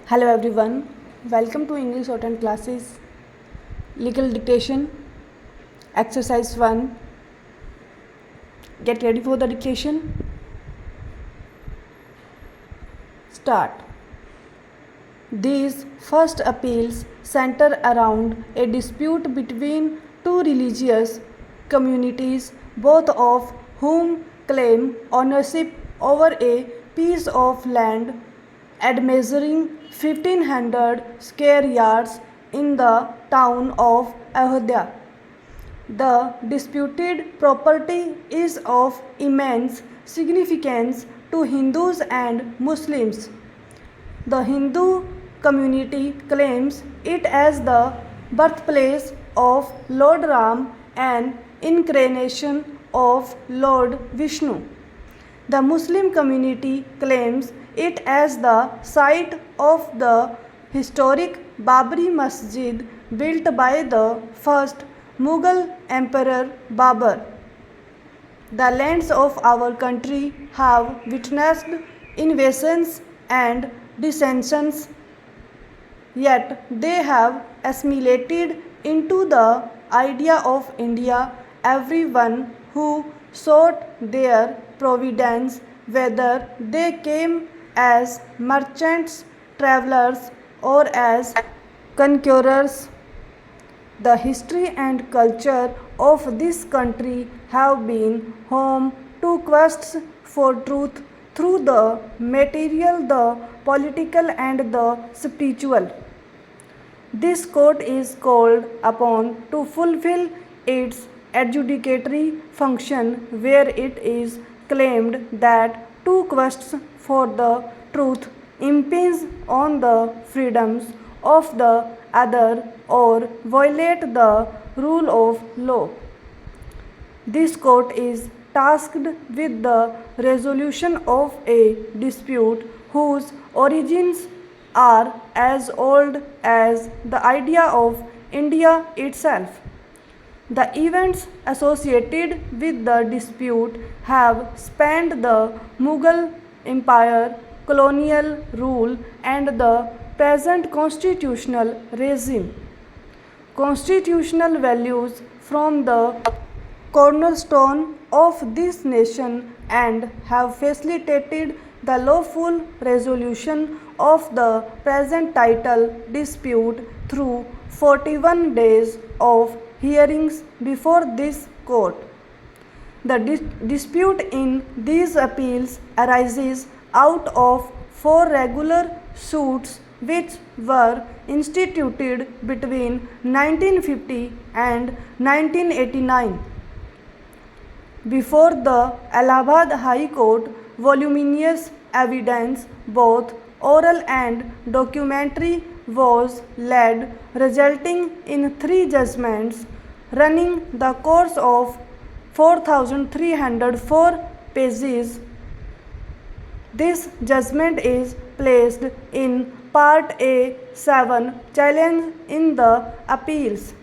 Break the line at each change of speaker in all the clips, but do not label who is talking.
Hello everyone, welcome to English Shorthand classes. Legal dictation, exercise 1. Get ready for the dictation. Start. These first appeals center around a dispute between two religious communities, both of whom claim ownership over a piece of land at measuring 1500 square yards in the town of Ayodhya. The disputed property is of immense significance to Hindus and Muslims. The Hindu community claims it as the birthplace of Lord Ram and incarnation of Lord Vishnu. The Muslim community claims it as the site of the historic Babri Masjid built by the first Mughal Emperor Babur. The lands of our country have witnessed invasions and dissensions, yet they have assimilated into the idea of India everyone who sought their providence, whether they came as merchants, travelers, or as conquerors. The history and culture of this country have been home to quests for truth through the material, the political, and the spiritual. This court is called upon to fulfill its adjudicatory function where it is claimed that two quests for the truth impinge on the freedoms of the other or violate the rule of law. This court is tasked with the resolution of a dispute whose origins are as old as the idea of India itself. The events associated with the dispute have spanned the Mughal Empire, colonial rule, and the present constitutional regime. Constitutional values form the cornerstone of this nation and have facilitated the lawful resolution of the present title dispute through 41 days of hearings before this court. The dispute in these appeals arises out of 4 regular suits which were instituted between 1950 and 1989 before the Allahabad High Court. Voluminous evidence, both oral and documentary, was led, resulting in 3 judgments running the course of 4,304 pages. This judgment is placed in Part A7, Challenge in the Appeals.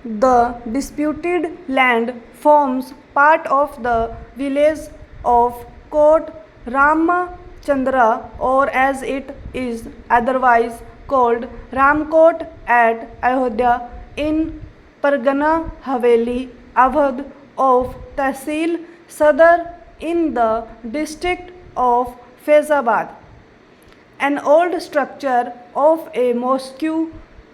The disputed land forms part of the village of Kot Ramachandra, or as it is otherwise called Ramkot, at Ayodhya in Pargana Haveli, Awadh of Tehsil Sadar in the district of Faizabad. An old structure of a mosque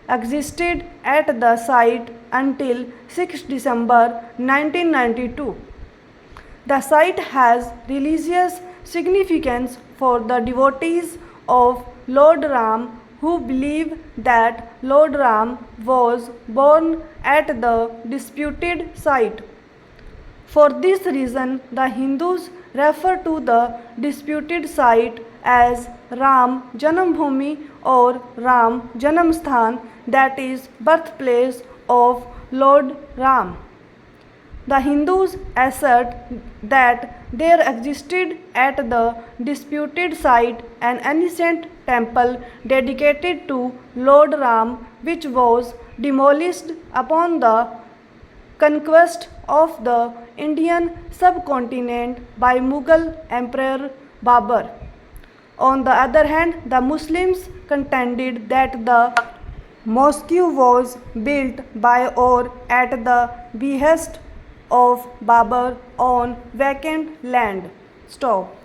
existed at the site until 6 December 1992. The site has religious significance for the devotees of Lord Ram who believe that Lord Ram was born at the disputed site. For this reason, the Hindus refer to the disputed site as Ram Janambhumi or Ram Janamsthan, that is, birthplace of Lord Ram. The Hindus assert that there existed at the disputed site an ancient temple dedicated to Lord Ram, which was demolished upon the conquest of the Indian subcontinent by Mughal Emperor Babur. On the other hand, the Muslims contended that the mosque was built by or at the behest of Babur on vacant land. Stop.